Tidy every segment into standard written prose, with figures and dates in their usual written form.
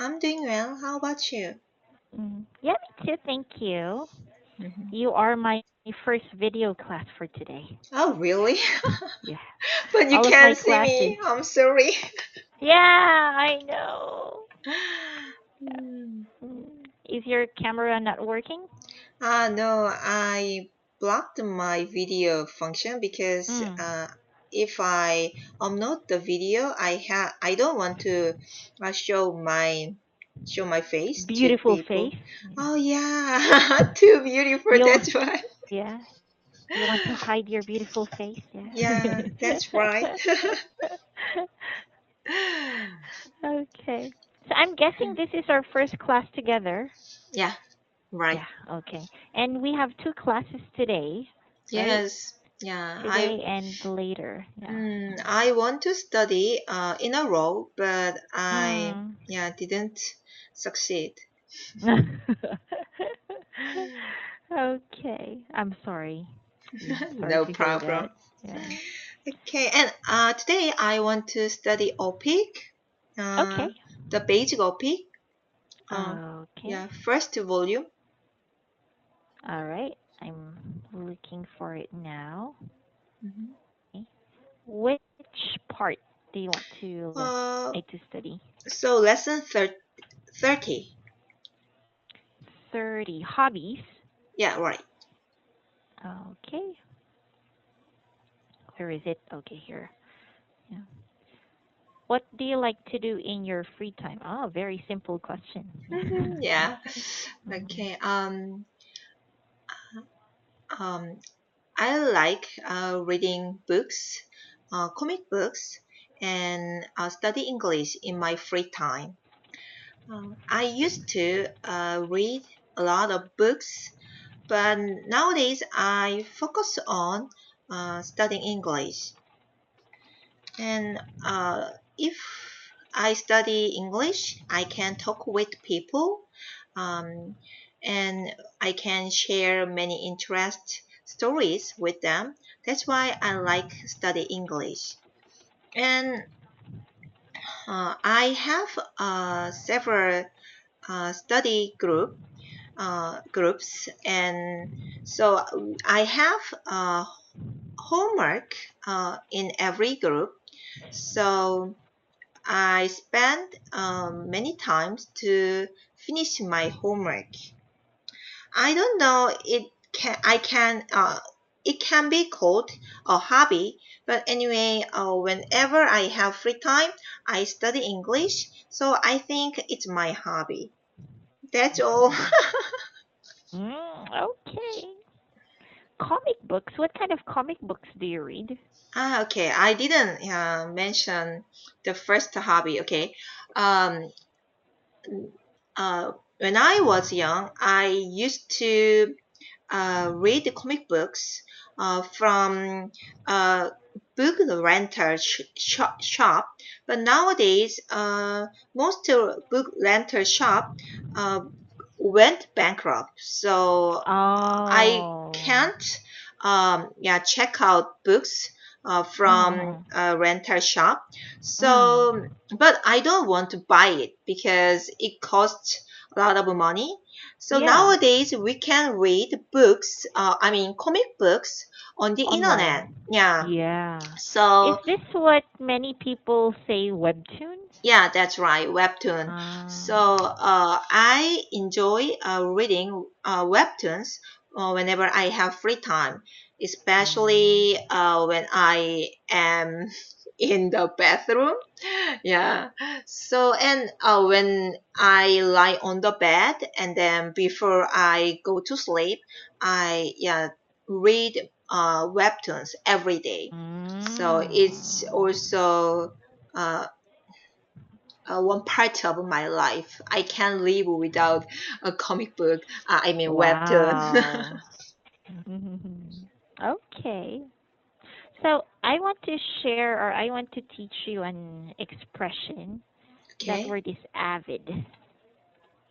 I'm doing well. How about you? Yeah, me too. Thank you. Mhm. You are my first video class for today. Oh, really? Yeah, But you all of my can't see classes. me. I'm sorry. Yeah, I know. Hmm. Is your camera not working? No, I blocked my video function because Mm. if I upload the video, I don't want to show my face to Beautiful people. face. Oh yeah, too beautiful. You, That's why. yeah. You want to hide your beautiful face? Yeah, Yeah. that's right. Okay. So I'm guessing this is our first class together. Yeah, right. Yeah, okay. And we have two classes today, right? Yes. Yeah, Today and later. Yeah. I want to study in a row, but I Mm. didn't succeed. Okay. I'm sorry. Yeah, sorry No to hear problem. that. Yeah. Okay, and today I want to study Opic, Okay. the basic Opic. Uh, Okay. yeah, first volume. All right. I'm looking for it now. Mhm. Okay. Which part do you want Uh, to study? so lesson 30. 30 hobbies. Yeah, right. Okay. Where is it? Okay, here. Yeah. What do you like to do in your free time? Oh, very simple question. Yeah. Yeah. Mhm. Okay. Um, I like reading books, comic books, and study English in my free time. I used to read a lot of books, but nowadays I focus on studying English. And if I study English, I can talk with people, um, and I can share many interest stories with them. That's why I like study English. And I have several study groups, and so I have homework in every group. So I spend many times to finish my homework. I don't know it can be called a hobby, but anyway, whenever I have free time, I study English, so I think it's my hobby. That's all. Okay. Comic books. What kind of comic books do you read? Okay. I didn't mention the first hobby. Okay. Um, when I was young, I used to read the comic books from a book rental shop. But nowadays, most book rental shop uh, went bankrupt. So I Oh. can't check out books from Mhm. a rental shop. Mm. So, but I don't want to buy it because it costs a lot of money. So Yeah. nowadays we can read books, comic books on the internet. Online. Yeah. Yeah. Is So this what many people say webtoons? yeah, that's right, webtoon. Ah. So I enjoy reading webtoons whenever I have free time, Mm. especially when I am in the bathroom. Yeah. So and when I lie on the bed and then before I go to sleep, I read webtoons every day. So it's Mm. also uh, one part of my life. I can't live without a comic book. Webtoon. Wow. Okay. So I want to share or I want to teach you an expression. That Okay. word is avid.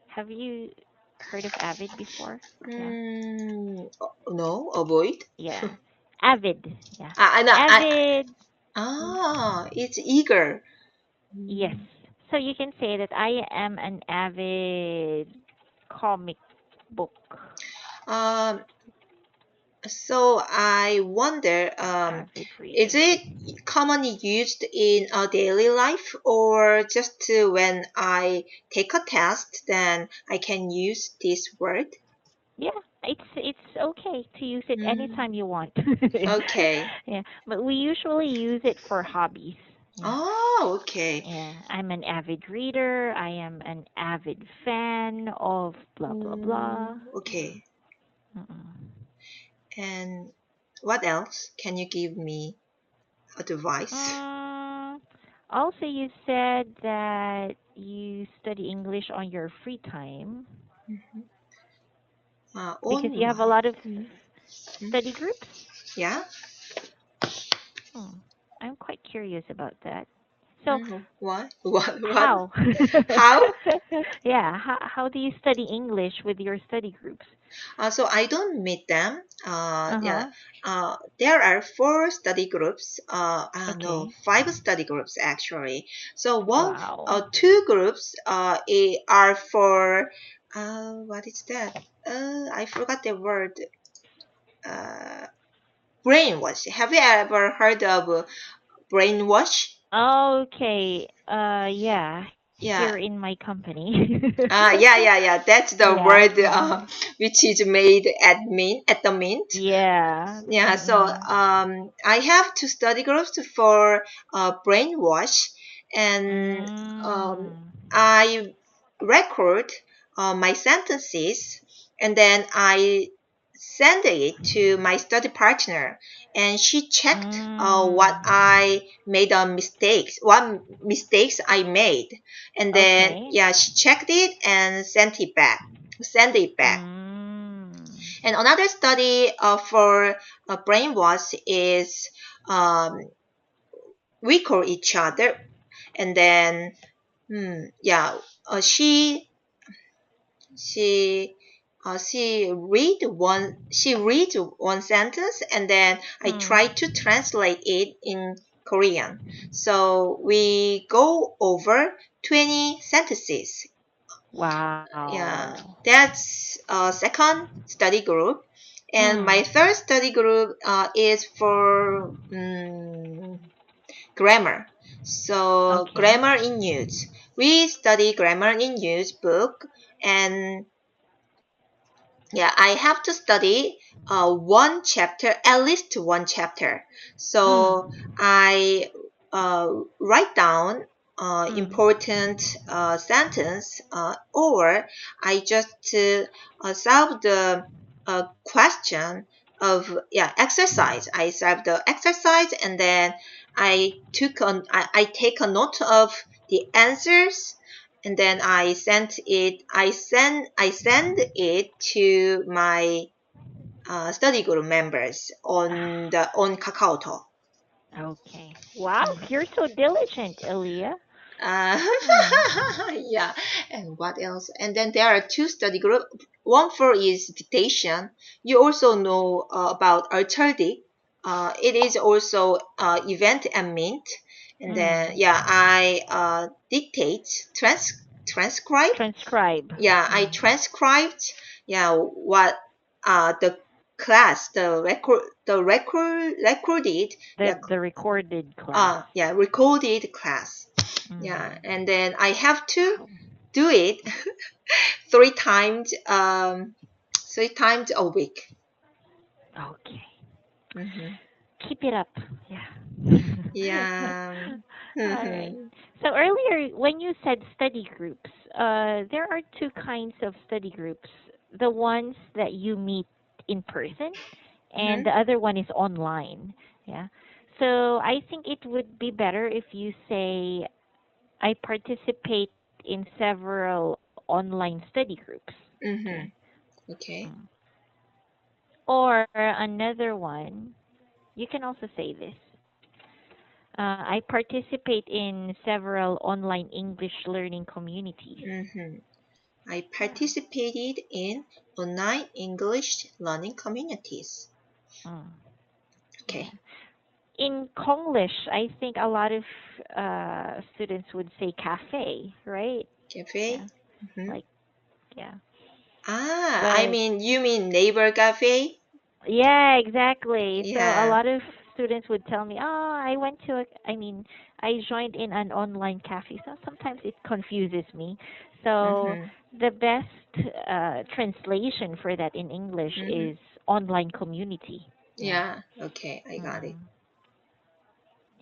Have you heard of avid before? Yeah. No, avoid. Yeah. Avid. Yeah. I know. Avid. Mm, It's eager. yes. Mm. So you can say that I am an avid comic book Um, so I wonder, avid is reader. it commonly used in our daily life or just when I take a test, then I can use this word? Yeah, it's okay to use it Mm, anytime you want. okay. Yeah, but we usually use it for hobbies. Yeah. Oh, okay. Yeah, I'm an avid reader. I am an avid fan of blah blah blah. Yeah. Okay. Mm-mm. And what else can you give me advice? Um, Also, you said that you study English on your free time Mhm. because you have a Online. lot of Mm, mm. study groups. Yeah. Hmm. I'm quite curious about that. So, What? What? how? How? Yeah, how do you study English with your study groups? So I don't meet them. Yeah. Uh-huh. There are four study groups. No, Okay. five study groups actually. So Wow. two groups are for what is that? I forgot the word. Uh, brainwash. Have you ever heard of brainwash? Okay. Yeah, here Yeah. in my company. Yeah. That's the Yeah. word which is made at the mint. Yeah. Yeah, so Mm-mm. I have two study groups for brainwash, and Mm. I record my sentences, and then I send it to my study partner, and she checked what Mm. I made what mistakes I made, and then Okay. yeah, she checked it and sent it back. Mm. And another study for brainwash is we call each other, and then yeah, she she read one sentence, and then I Mm. try to translate it in Korean. So we go over 20 sentences. Yeah, Wow. that's a second study group. And Mm. my third study group is for grammar. So Okay. grammar in use. We study grammar in use book, and yeah, I have to study one chapter, at least one chapter. So Mm. I write down Mm. important sentence, or I just solve the question of yeah exercise. I solve the exercise, and then I take a note of the answers, and then I send it to my study group members on KakaoTalk. Okay. Wow, Mhm. you're so diligent, Elia. Uh, Hmm. yeah, and what else? And then there are two study group. One for is dictation. You also know about Arturdic. It is also event and mint. And then Mm. yeah, I dictate transcribe. Transcribe. Yeah, I Mm. transcribed yeah what the class recorded yeah The recorded class. yeah recorded class. Yeah, Mm. and then I have to Wow. do it three times three times a week. Okay. Hmm. Keep it up. Yeah. Yeah. All right. Hmm. So earlier, when you said study groups, there are two kinds of study groups. The ones that you meet in person, and Hmm. the other one is online. Yeah. So I think it would be better if you say, I participate in several online study groups. Hmm. Okay. Okay. Mm. Or another one, you can also say this. I participate in several online English learning communities. Hmm. I Yeah. participated in online English learning communities. Mm, yeah. Okay. in Konglish, I think a lot of students would say cafe, right? Cafe. Yeah, Hmm. like yeah. I But mean, you mean neighbor cafe? yeah, exactly. So a Yeah. lot of students would tell me, "Oh, I went to a, I mean, I joined in an online cafe." So sometimes it confuses me. So Mm-hmm. the best translation for that in English Mm-hmm. is online community. Yeah. Yeah. Okay, I got it. Mm,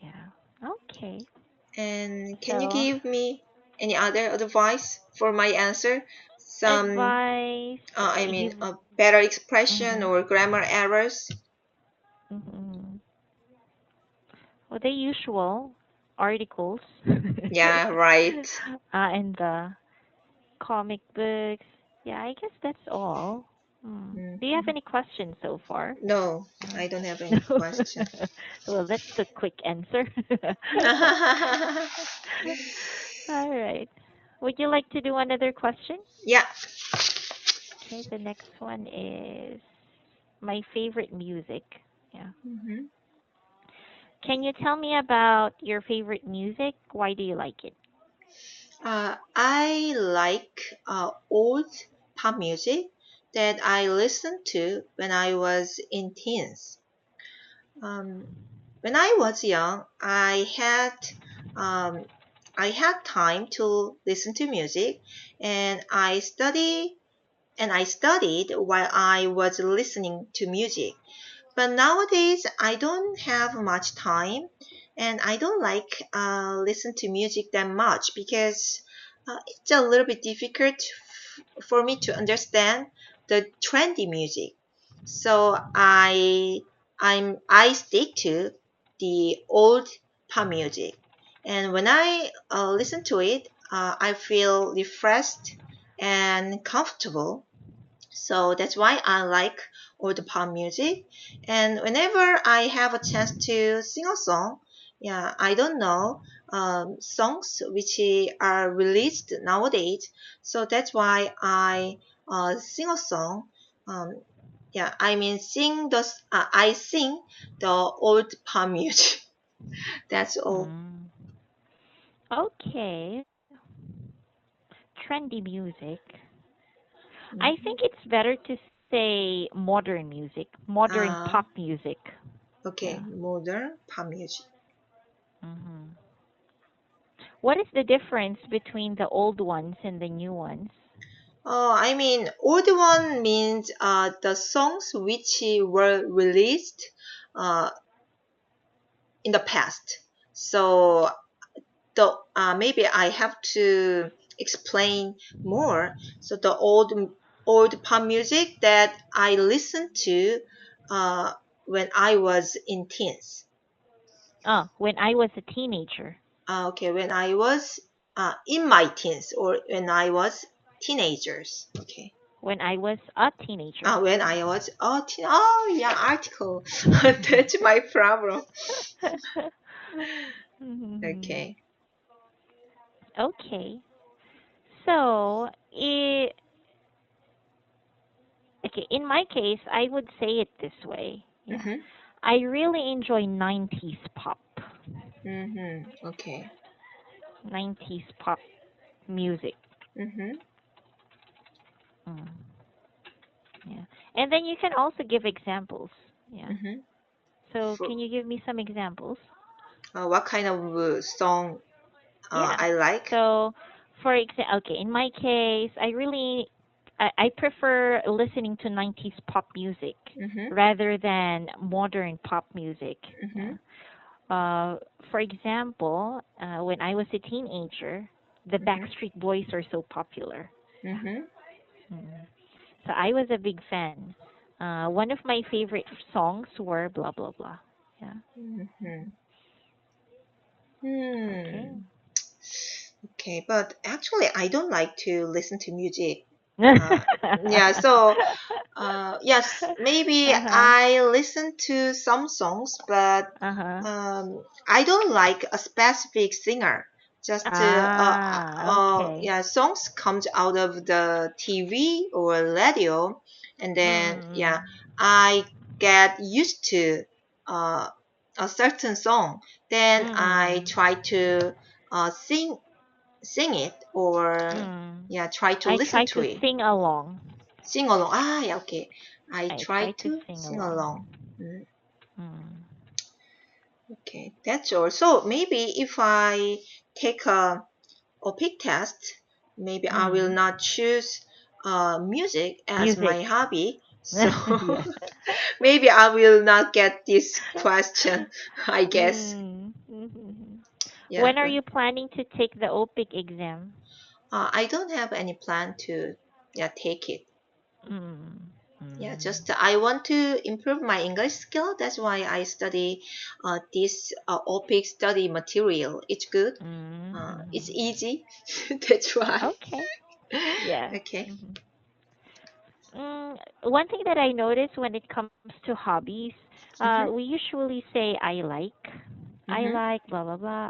yeah. Okay. And can you So give me any other advice for my answer? Some, advice. I Okay, mean, give. better expression Mhm. or grammar errors? Mhm. Well, the usual articles. Yeah, right. And the comic books. Yeah, I guess that's all. Do you have Hmm. any questions so far? No, Yeah. I don't have any No. question. Well, that's a quick answer. All right. Would you like to do another question? Yeah. Okay, the next one is my favorite music. Yeah. Hmm. Can you tell me about your favorite music? Why do you like it? I like old pop music that I listened to when I was in teens. Um, when I was young, um, I had time to listen to music, and I studied while I was listening to music. But nowadays, I don't have much time, and I don't like listen to music that much because it's a little bit difficult for me to understand the trendy music. So I stick to the old pop music, and when I listen to it, I feel refreshed and comfortable, so that's why I like all the pop music. And whenever I have a chance to sing a song, yeah, I don't know songs which are released nowadays. So that's why I sing a song. Um, yeah, I mean I sing the old pop music. That's all. Mm. Okay. Trendy music. I Mhm. think it's better to say modern music, modern Uh, pop music. okay, Yeah. modern pop music. Hmm. What is the difference between the old ones and the new ones? I mean, old one means the songs which were released uh, in the past. So maybe I have to explain more. So the old pop music that I listened to uh, when I was in teens. Oh, when I was a teenager. Okay, when I was in my teens or when I was teenagers. Okay. When I was a teenager. When Yeah. I was oh yeah, article. That's my problem. Mhm. Okay. Okay. So, okay, in my case, I would say it this way. Yeah. Mhm. I really enjoy 90s pop. Mhm. Okay. 90s pop music. Mhm. Mm, yeah. And then you can also give examples. Yeah. Mhm. So, For can you give me some examples? what kind of song Yeah. I like? So, for example, okay, in my case, I prefer listening to 90s pop music Mhm. rather than modern pop music. Yeah. Mhm. Uh, for example, when I was a teenager, the Mhm. Backstreet Boys are so popular. Yeah. Mhm. Mm. So I was a big fan. One of my favorite songs were blah blah blah. Yeah. Mhm. Okay. Hmm. Okay, but actually, I don't like to listen to music. Uh, yeah, so yes, maybe Uh-huh. I listen to some songs, but Uh-huh. I don't like a specific singer. Just Ah, okay. yeah, songs comes out of the TV or radio, and then yeah, Mm-mm. I get used to uh, a certain song, then I Mm. try to sing it, or Mm. yeah, try to I listen try to to it. sing along. Sing along. Ah, yeah, okay. I I try try to to sing sing along. along. Mm, Mm. okay, that's all. So maybe if I take a OPIC test, maybe I will Mm. not choose music as Music. my hobby. So Yeah. maybe I will not get this question, I guess. Mm. Mhm. Yeah, When are but you planning to take the OPIC exam? I don't have any plan to, yeah, take it. Mm. Yeah, Mm. just I want to improve my English skill. That's why I study this OPIC study material. It's good. Mm. It's Mhm. easy. That's why. Okay. Yeah. Okay. Hmm. One thing that I notice when it comes to hobbies, we Mhm. usually say I Mhm. like, blah blah blah.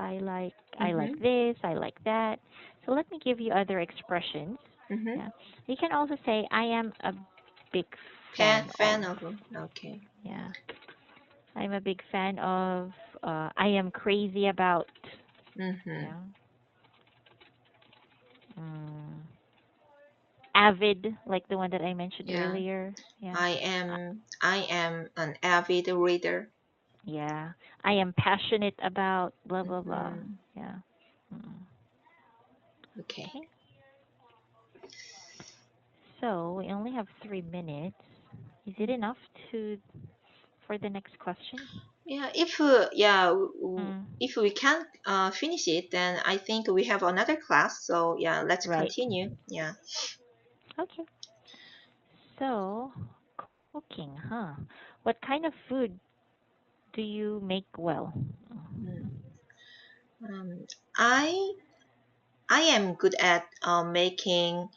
I like Mhm. this, I like that. So let me give you other expressions. Mhm. Yeah, you can also say I am a big Fan fan fan of. of them. Okay. Yeah, I'm a big fan of. I am crazy about. Mhm. Yeah. Mm, avid, like the one that I mentioned Yeah. earlier. Yeah. Uh, I am an avid reader. Yeah. I am passionate about blah blah blah. Mhm. Yeah. Mm. Okay. Okay. So we only have 3 minutes. Is it enough to for the next question? Yeah, yeah, Mm. if we can't finish it, then I think we have another class. So yeah, let's Right. continue. Yeah. Okay. So cooking, huh? What kind of food do you make well? Mm. Um, I I am good at making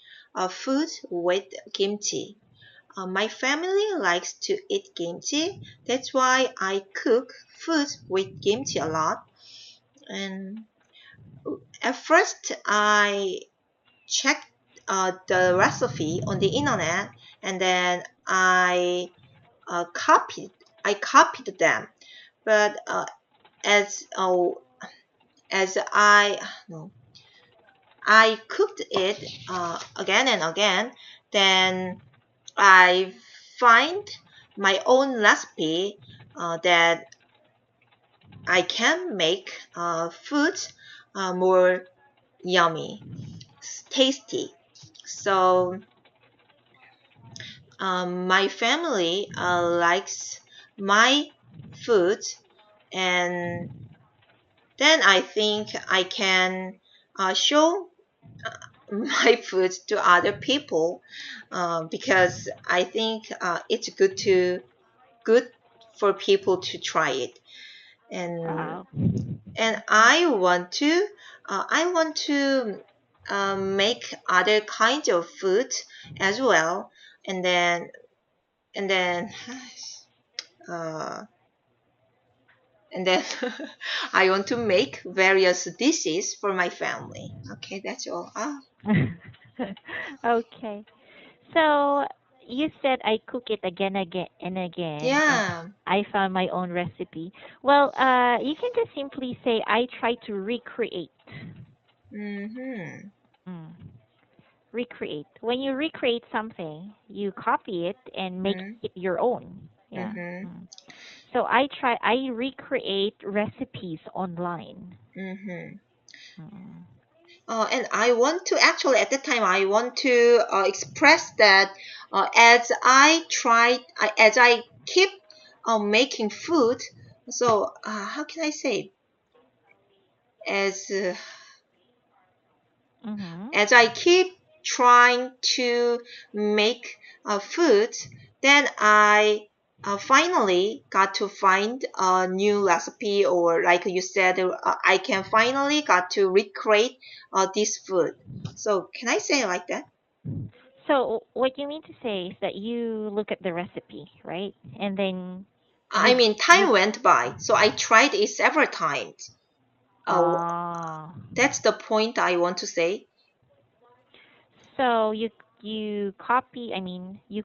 food with kimchi. My family likes to eat kimchi. That's why I cook food with kimchi a lot. And at first, I checked the recipe on the internet, and then uh, copied I copied them. But as uh, as I no, I cooked it again and again, then I find my own recipe that I can make food more yummy, tasty. So my family likes my food, and then I think I can show my food to other people because I think it's good for people to try it, and Wow. I want to make other kinds of food as well, and then uh, and then I want to make various dishes for my family. Okay, that's all. Okay. So you said I cook it again and again, and Yeah. I found my own recipe. Well, you can just simply say I try to recreate. Mhm. Mm. Recreate. When you recreate something, you copy it and make Mhm. it your own. Yeah. Mhm. Mm. So I recreate recipes online. Mhm. Mm. And I want to actually at that time I want to express that as I keep making food. So how can I say? As Mhm. as I keep trying to make food, then I finally got to find a new recipe, or like you said, I can finally got to recreate this food. So can I say it like that? So what you mean to say is that you look at the recipe, right? And then I mean, you time went by, so I tried it several times. Uh, ah that's the point I want to say. so you copy, I mean, you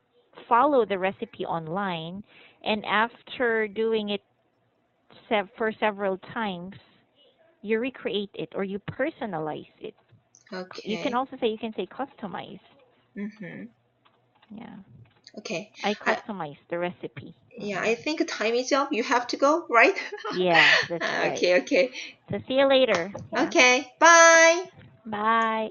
follow the recipe online, and after doing it for several times, you recreate it or you personalize it. You can Okay. also say, you can say customize. Mm-hmm. Yeah. Okay. I I, customize the recipe. yeah, Hmm. I think time is up. You have to go, right? Yes, that's right. Okay, okay. So see you later. Yeah. Okay. Bye. Bye.